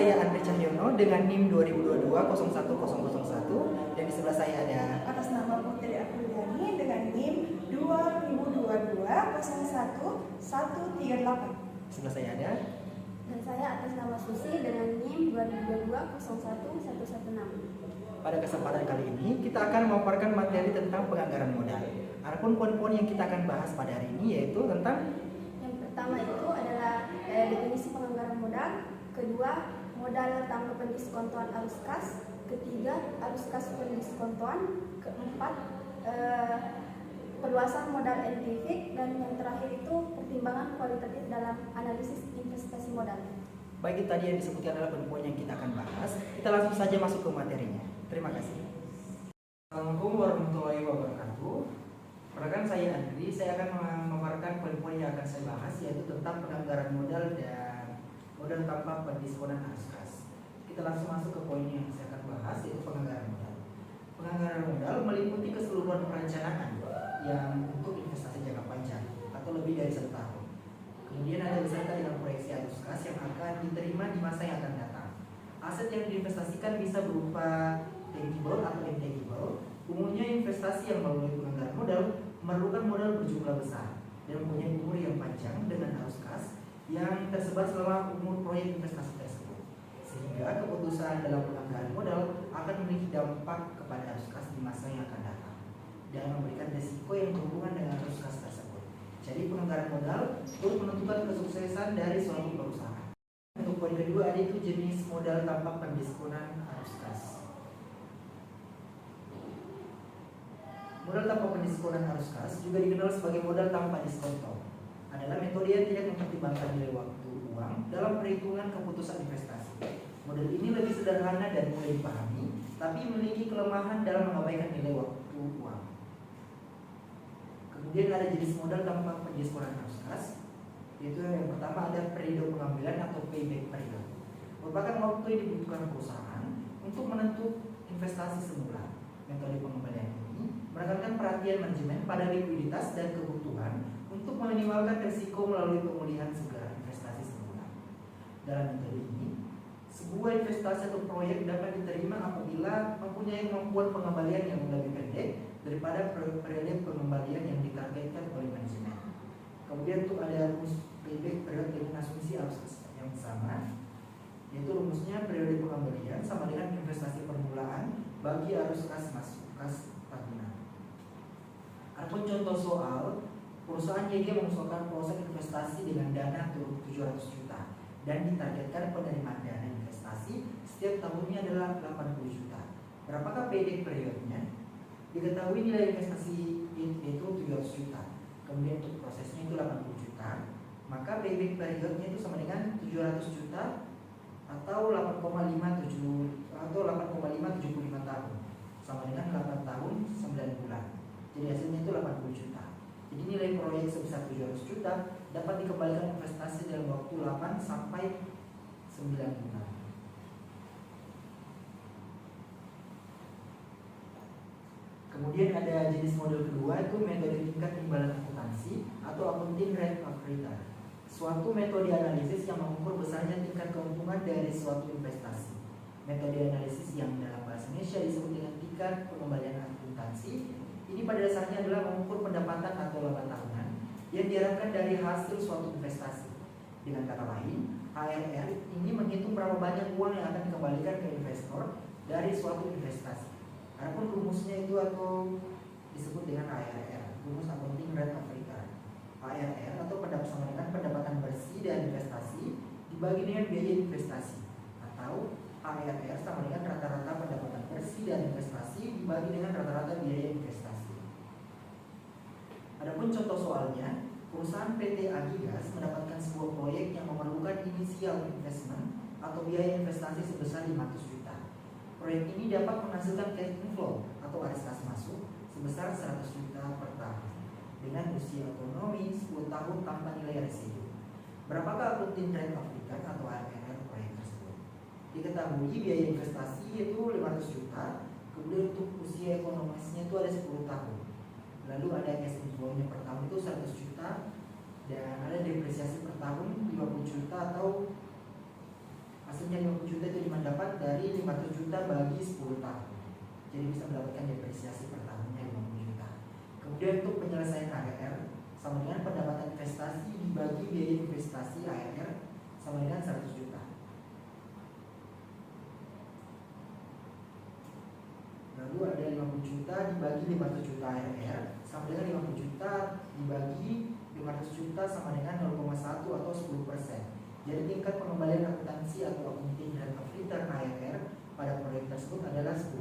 saya Andre Cahyono dengan NIM 2022-01001 dan di sebelah saya ada Atas nama Putri Afriani dengan NIM 2022-01138. sebelah saya ada. Dan saya atas nama Susi dengan NIM 2022-01116. Pada kesempatan kali ini kita akan memaparkan materi tentang penganggaran modal. Adapun poin-poin yang kita akan bahas pada hari ini yaitu tentang Yang pertama itu adalah definisi penganggaran modal. Kedua, modal tanpa pendiskontoan arus kas. Ketiga, arus kas pendiskontoan. Keempat, perluasan modal NPV. Dan yang terakhir itu pertimbangan kualitatif dalam analisis investasi modal. baik itu tadi yang disebutkan adalah poin-poin yang kita akan bahas. Kita langsung saja masuk ke materinya. Terima kasih. Assalamualaikum warahmatullahi wabarakatuh. Perkenalkan saya Andri, saya akan memaparkan poin-poin yang akan saya bahas yaitu tentang penganggaran modal dan modal tanpa pendiskonan arus kas. Kita langsung masuk ke poin yang saya akan bahas yaitu penganggaran modal. Penganggaran modal meliputi keseluruhan perencanaan yang untuk investasi jangka panjang atau lebih dari 1 tahun. Kemudian ada beserta dengan proyeksi arus kas yang akan diterima di masa yang akan datang. Aset yang diinvestasikan bisa berupa tangible atau intangible. Umumnya investasi yang melalui penganggaran modal memerlukan modal berjumlah besar dan mempunyai umur yang panjang dengan arus kas yang tersebar selama umur proyek investasi tersebut. Sehingga keputusan dalam penganggaran modal akan memiliki dampak kepada arus kas di masa yang akan datang dan memberikan risiko yang berhubungan dengan arus kas tersebut. Jadi penganggaran modal untuk menentukan kesuksesan dari suatu perusahaan. Untuk poin kedua ada itu jenis modal tanpa pendiskonan arus kas. Modal tanpa pendiskonan arus kas juga dikenal sebagai modal tanpa diskonto. Adalah metode yang tidak mempertimbangkan nilai waktu uang dalam perhitungan keputusan investasi. Model ini lebih sederhana dan mudah dipahami, tapi memiliki kelemahan dalam mengabaikan nilai waktu uang. Kemudian ada jenis modal tanpa pendiskonan arus kas. Itu yang pertama ada periode pengambilan atau payback period. Merupakan waktu yang dibutuhkan perusahaan untuk menentukan investasi semula. Metode pengembalian ini menekankan perhatian manajemen pada likuiditas dan kebutuhan untuk meminimalkan risiko melalui pemulihan segala investasi semula. Dalam metode ini, sebuah investasi atau proyek dapat diterima apabila mempunyai kemampuan pengembalian yang lebih pendek daripada periode pengembalian yang ditargetkan oleh manajemen. Kemudian untuk ada rumus payback period dengan asumsi arus kas yang sama, yaitu rumusnya periode pengembalian sama dengan investasi permulaan bagi arus kas masuk kas tahunan. Adapun contoh soal, perusahaan YG mengusulkan proses investasi dengan dana 700 juta dan ditargetkan penerimaan dana investasi setiap tahunnya adalah 80 juta. Berapakah payback periodnya? Diketahui nilai investasi itu 700 juta. Kemudian untuk prosesnya itu 80 juta. Maka payback periodnya itu sama dengan 700 juta atau 8,575 tahun. Sama dengan 8 tahun 9 bulan. Jadi hasilnya itu 80 juta. Jadi nilai proyek sebesar 700 juta dapat dikembalikan investasi dalam waktu 8 sampai 9 bulan. Kemudian ada jenis model kedua itu metode tingkat imbalan akuntansi atau accounting rate of return. Suatu metode analisis yang mengukur besarnya tingkat keuntungan dari suatu investasi. Metode analisis yang dalam bahasa Indonesia disebut dengan tingkat pengembalian akuntansi. Ini pada dasarnya adalah mengukur pendapatan atau laba tahunan yang diharapkan dari hasil suatu investasi. Dengan kata lain, HRR ini menghitung berapa banyak uang yang akan dikembalikan ke investor dari suatu investasi. Adapun rumusnya itu atau disebut dengan HRR, rumus accounting rate of return. HRR atau sama dengan pendapatan bersih dari investasi dibagi dengan biaya investasi, atau HRR sama dengan rata-rata pendapatan bersih dari investasi dibagi dengan rata-rata biaya investasi. Adapun contoh soalnya, perusahaan PT Agigas mendapatkan sebuah proyek yang memerlukan initial investment atau biaya investasi sebesar 500 juta. Proyek ini dapat menghasilkan cash inflow atau arus kas masuk sebesar 100 juta per tahun dengan usia ekonomi 10 tahun tanpa nilai residu. Berapakah accounting rate of return atau HRR proyek tersebut? Diketahui biaya investasi itu 500 juta, kemudian untuk usia ekonomisnya itu ada 10 tahun. Lalu ada cash inflow-nya per tahun itu 100 juta dan ada depresiasi per tahun 50 juta atau hasilnya 50 juta 500 juta bagi 10 tahun. Jadi bisa mendapatkan depresiasi per tahunnya 50 juta. Kemudian untuk penyelesaian ARR sama dengan pendapatan investasi dibagi biaya investasi ARR sama dengan 100 juta. Lalu ada 50 juta dibagi 500 juta ARR sama dengan 50 juta dibagi 500 juta sama dengan 0,1 atau 10%. Jadi tingkat pengembalian akuntansi atau accounting dan return ARR pada proyek tersebut adalah 10%.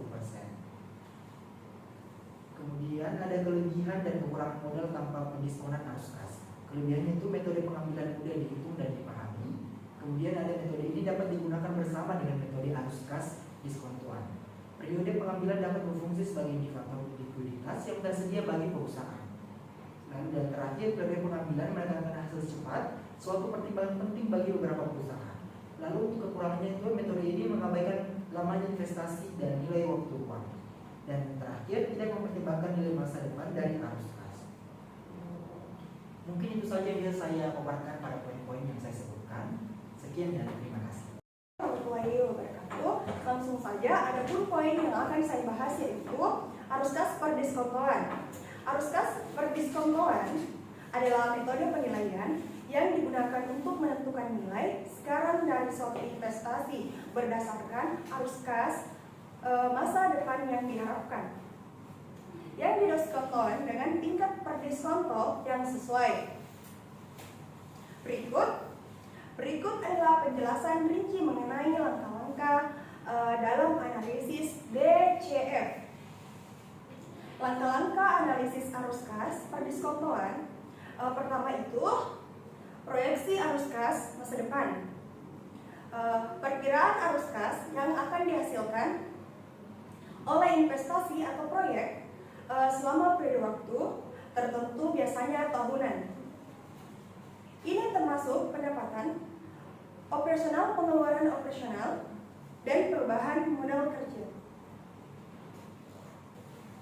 Kemudian ada kelebihan dan kekurangan modal tanpa pendiskonan arus kas. Kelebihannya itu metode pengambilan mudah dihitung dan dipahami. Kemudian ada metode ini dapat digunakan bersama dengan metode arus kas diskontoan. Periode pengambilan dapat berfungsi sebagai indikator likuiditas yang tersedia bagi perusahaan. Lalu dan terakhir, periode pengambilan mendatangkan hasil cepat, suatu pertimbangan penting bagi beberapa perusahaan. Lalu kekurangannya itu metode ini mengabaikan lamanya investasi dan nilai waktu uang. Dan terakhir, tidak mempertimbangkan nilai masa depan dari arus kas. Mungkin itu saja yang saya paparkan pada poin-poin yang saya sebutkan. Sekian dan terima kasih. Langsung saja ada pun poin yang akan saya bahas, yaitu arus kas perdiskontoan. Arus kas perdiskontoan adalah metode penilaian yang digunakan untuk menentukan nilai sekarang dari suatu investasi berdasarkan arus kas masa depan yang diharapkan, yang didiskontokan dengan tingkat perdiskonto yang sesuai. Berikut adalah penjelasan rinci mengenai langkah-langkah dalam analisis DCF. Langkah-langkah analisis arus kas perdiskontoan pertama itu proyeksi arus kas masa depan. Perkiraan arus kas yang akan dihasilkan oleh investasi atau proyek selama periode waktu tertentu, biasanya tahunan. Ini termasuk pendapatan, operasional, pengeluaran operasional, dan perubahan modal kerja.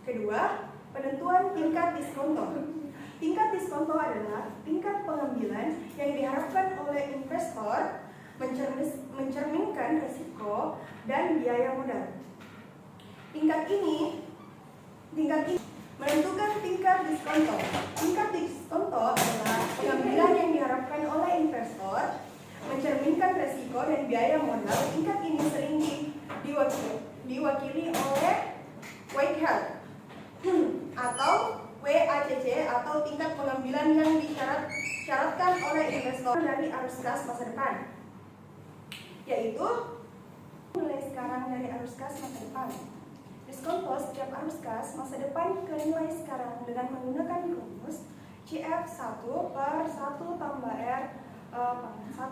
Kedua, penentuan tingkat diskonto. Tingkat diskonto adalah tingkat pengambilan yang diharapkan oleh investor mencerminkan risiko dan biaya modal. Tingkat ini menentukan tingkat diskonto. Tingkat diskonto adalah pengambilan yang diharapkan oleh investor mencerminkan risiko dan biaya modal. Tingkat ini sering diwakili oleh Whitehead atau WACC atau tingkat pengambilan yang disyaratkan oleh investor dari arus kas masa depan, yaitu nilai sekarang dari arus kas masa depan. Diskonto setiap arus kas masa depan ke nilai sekarang dengan menggunakan rumus CF1 per 1 tambah R pangkat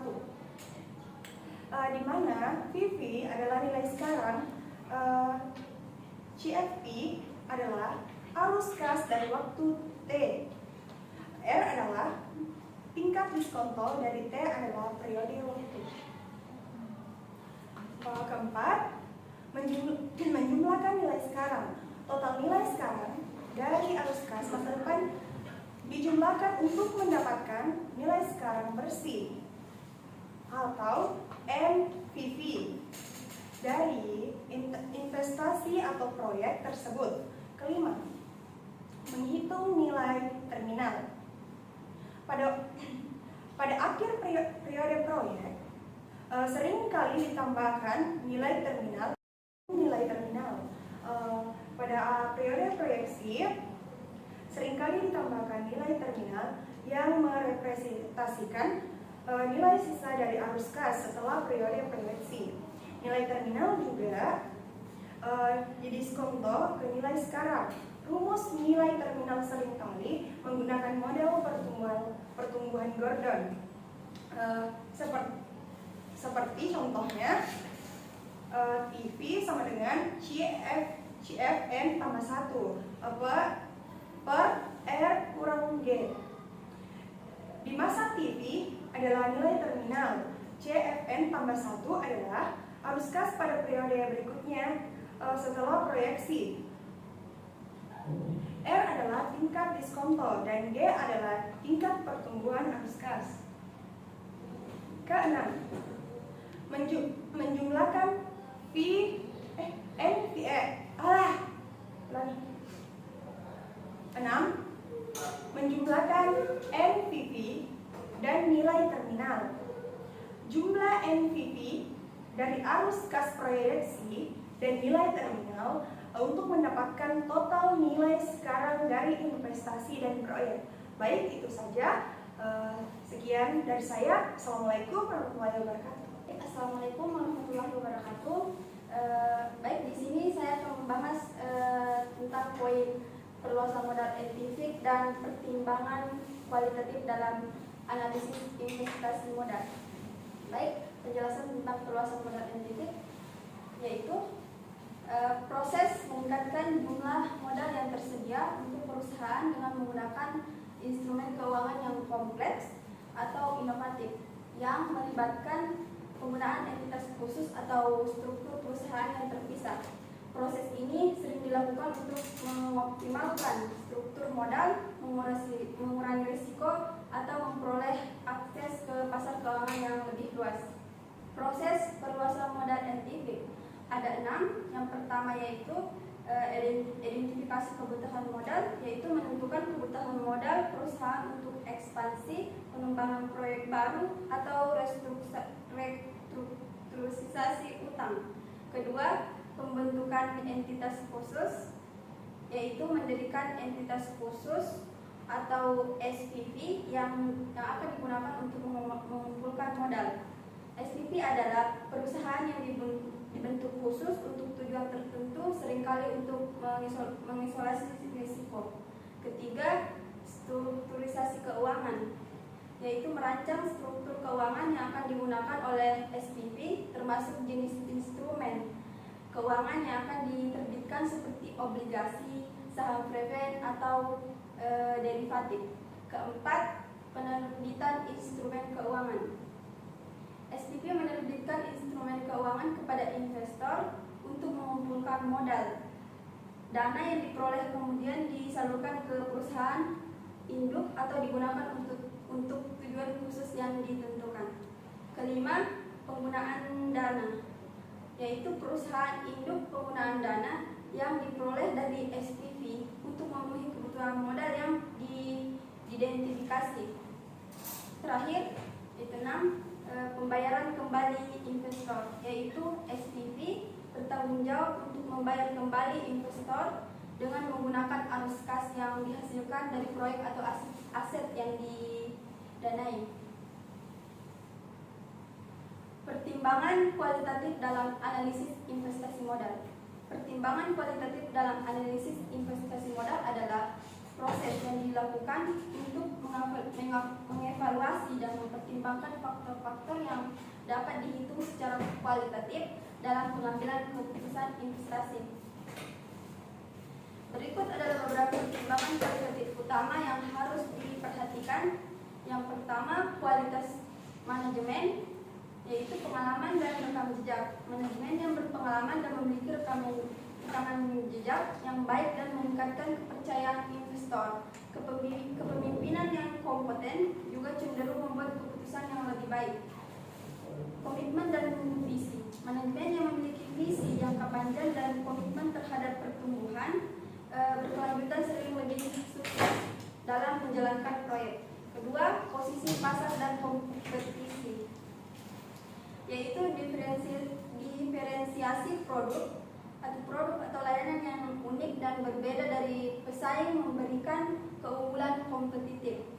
1, di mana PV adalah nilai sekarang, CFP adalah arus kas dari waktu T, R adalah tingkat diskonto dari T adalah periode waktu. Keempat, menjumlahkan nilai sekarang. Total nilai sekarang dari arus kas masa depan dijumlahkan untuk mendapatkan nilai sekarang bersih atau NPV dari investasi atau proyek tersebut. Kelima, menghitung nilai terminal. Pada akhir periode proyek, sering kali ditambahkan nilai terminal. Pada periode proyeksi, seringkali ditambahkan nilai terminal yang merepresentasikan nilai sisa dari arus kas setelah periode proyeksi. Nilai terminal juga didiskonto ke nilai sekarang. Rumus nilai terminal seringkali menggunakan model pertumbuhan Gordon. Seperti contohnya TV sama dengan CFN tambah 1 per R kurang G. Di masa TV adalah nilai terminal. CFN tambah 1 adalah arus kas pada periode berikutnya setelah proyeksi. R adalah tingkat diskonto dan G adalah tingkat pertumbuhan arus kas. Keenam, menjumlahkan Ulangi. 6. Menjumlahkan NPV dan nilai terminal. Jumlah NPV dari arus kas proyeksi dan nilai terminal untuk mendapatkan total nilai sekarang dari investasi dan proyek. Baik, itu saja. Sekian dari saya. Assalamualaikum warahmatullahi wabarakatuh. Assalamualaikum warahmatullahi wabarakatuh. Baik, di sini saya akan membahas tentang poin perluasan modal NPV dan pertimbangan kualitatif dalam analisis investasi modal. Baik, penjelasan tentang perluasan modal NPV yaitu proses meningkatkan jumlah modal yang tersedia untuk perusahaan dengan menggunakan instrumen keuangan yang kompleks atau inovatif yang melibatkan penggunaan entitas khusus atau struktur perusahaan yang terpisah. Proses ini sering dilakukan untuk mengoptimalkan struktur modal, mengurangi risiko, atau memperoleh akses ke pasar keuangan yang lebih luas. Proses perluasan modal NPV ada 6. Yang pertama yaitu identifikasi kebutuhan modal, yaitu menentukan kebutuhan modal perusahaan untuk ekspansi, pengembangan proyek baru, atau restrukturisasi utang. Kedua, pembentukan entitas khusus, yaitu mendirikan entitas khusus atau SPV yang akan digunakan untuk mengumpulkan modal. SPV adalah perusahaan yang dibentuk khusus untuk tujuan tertentu, seringkali untuk mengisolasi risiko. Ketiga, strukturisasi keuangan, yaitu merancang struktur keuangan yang akan digunakan oleh SPV, termasuk jenis instrumen keuangan yang akan diterbitkan seperti obligasi, saham preferred, atau derivatif. Keempat, penerbitan instrumen keuangan. SPV menerbitkan instrumen keuangan kepada investor untuk mengumpulkan modal. Dana yang diperoleh kemudian disalurkan ke perusahaan induk atau digunakan untuk tujuan khusus yang ditentukan. Kelima, penggunaan dana, yaitu perusahaan induk penggunaan dana yang diperoleh dari SPV untuk memenuhi kebutuhan modal yang diidentifikasi. Terakhir, itu 6, pembayaran kembali investor, yaitu SPV bertanggung jawab untuk membayar kembali investor dengan menggunakan arus kas yang dihasilkan dari proyek atau aset yang didanai. Pertimbangan kualitatif dalam analisis investasi modal. Pertimbangan kualitatif dalam analisis investasi modal adalah proses yang dilakukan untuk mengevaluasi dan mempertimbangkan faktor-faktor yang dapat dihitung secara kualitatif dalam pengambilan keputusan investasi. Berikut adalah beberapa pertimbangan kualitatif utama yang harus diperhatikan. Yang pertama, kualitas manajemen, yaitu pengalaman dan rekam jejak. Manajemen yang berpengalaman dan memiliki rekaman jejak yang baik dan meningkatkan kepercayaan investor. Kepemimpinan yang kompeten juga cenderung membuat keputusan yang lebih baik. Komitmen dan visi. Manajemen yang memiliki visi jangka panjang dan komitmen terhadap pertumbuhan berkelanjutan sering lebih sukses dalam menjalankan proyek. Kedua, posisi pasar dan kompetisi, yaitu diferensiasi produk atau layanan yang unik dan berbeda dari pesaing, memberikan keunggulan kompetitif.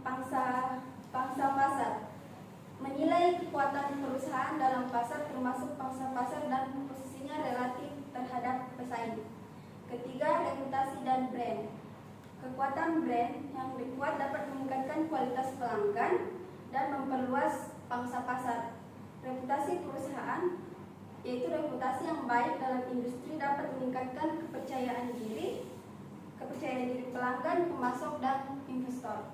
Pangsa pasar, menilai kekuatan perusahaan dalam pasar termasuk pangsa pasar dan posisinya relatif terhadap pesaing. Ketiga, reputasi dan brand. Kekuatan brand yang lebih kuat dapat meningkatkan kualitas pelanggan dan memperluas pangsa pasar. Reputasi perusahaan, yaitu reputasi yang baik dalam industri, dapat meningkatkan kepercayaan diri pelanggan, pemasok, dan investor.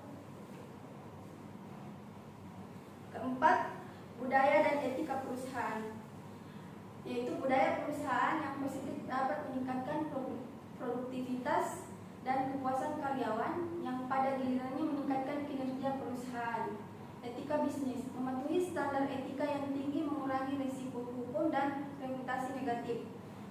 Keempat, budaya dan etika perusahaan, yaitu budaya perusahaan yang positif dapat meningkatkan produktivitas dan kepuasan karyawan yang pada gilirannya meningkatkan kinerja perusahaan. Etika bisnis, mematuhi standar etika yang tinggi mengurangi risiko konotasi negatif.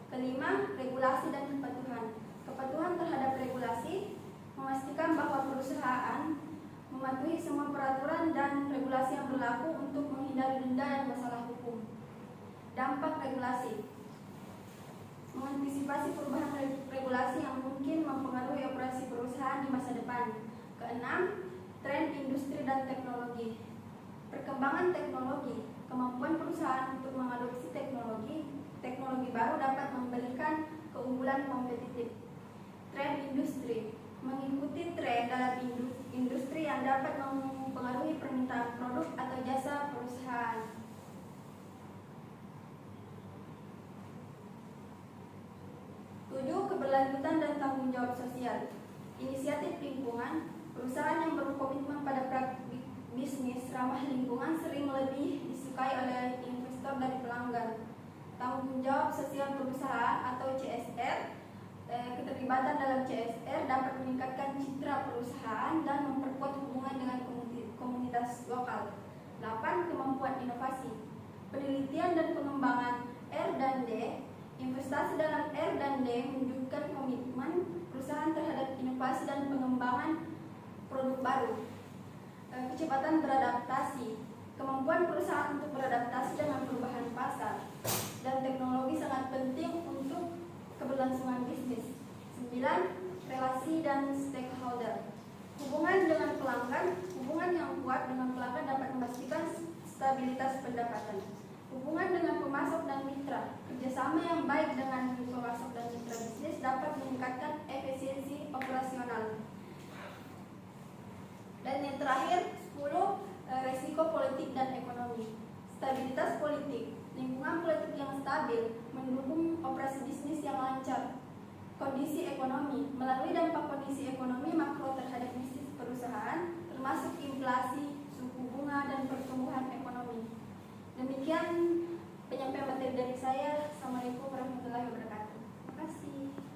Kelima, regulasi dan kepatuhan. Kepatuhan terhadap regulasi memastikan bahwa perusahaan mematuhi semua peraturan dan regulasi yang berlaku untuk menghindari denda dan masalah hukum. Dampak regulasi mengantisipasi perubahan regulasi yang mungkin mempengaruhi operasi perusahaan di masa depan. Keenam, tren industri dan teknologi. Perkembangan teknologi, kemampuan perusahaan untuk mengadopsi teknologi baru dapat memberikan keunggulan kompetitif. Tren industri, mengikuti tren dalam industri yang dapat mempengaruhi permintaan produk atau jasa perusahaan. 7. Keberlanjutan dan tanggung jawab sosial. Inisiatif lingkungan, perusahaan yang berkomitmen pada praktik bisnis ramah lingkungan sering lebih disukai oleh investor dari pelanggan. Tanggung jawab sosial perusahaan atau CSR, keterlibatan dalam CSR dapat meningkatkan citra perusahaan dan memperkuat hubungan dengan komunitas lokal. 8. Kemampuan inovasi, penelitian dan pengembangan R&D. Investasi dalam R&D menunjukkan komitmen perusahaan terhadap inovasi dan pengembangan produk baru. Kecepatan beradaptasi, kemampuan perusahaan untuk beradaptasi dengan perubahan pasar dan teknologi sangat penting untuk keberlangsungan bisnis. 9. Relasi dan stakeholder, hubungan dengan pelanggan. Hubungan yang kuat dengan pelanggan dapat memastikan stabilitas pendapatan. Hubungan dengan pemasok dan mitra, kerjasama yang baik dengan pemasok dan mitra bisnis dapat meningkatkan efisiensi operasional. Dan yang terakhir, 10. Resiko politik dan ekonomi. Stabilitas politik, lingkungan politik yang stabil mendukung operasi bisnis yang lancar. Kondisi ekonomi, melalui dampak kondisi ekonomi makro terhadap bisnis perusahaan, termasuk inflasi, suku bunga, dan pertumbuhan ekonomi. Demikian penyampaian materi dari saya. Assalamualaikum warahmatullahi wabarakatuh. Terima kasih.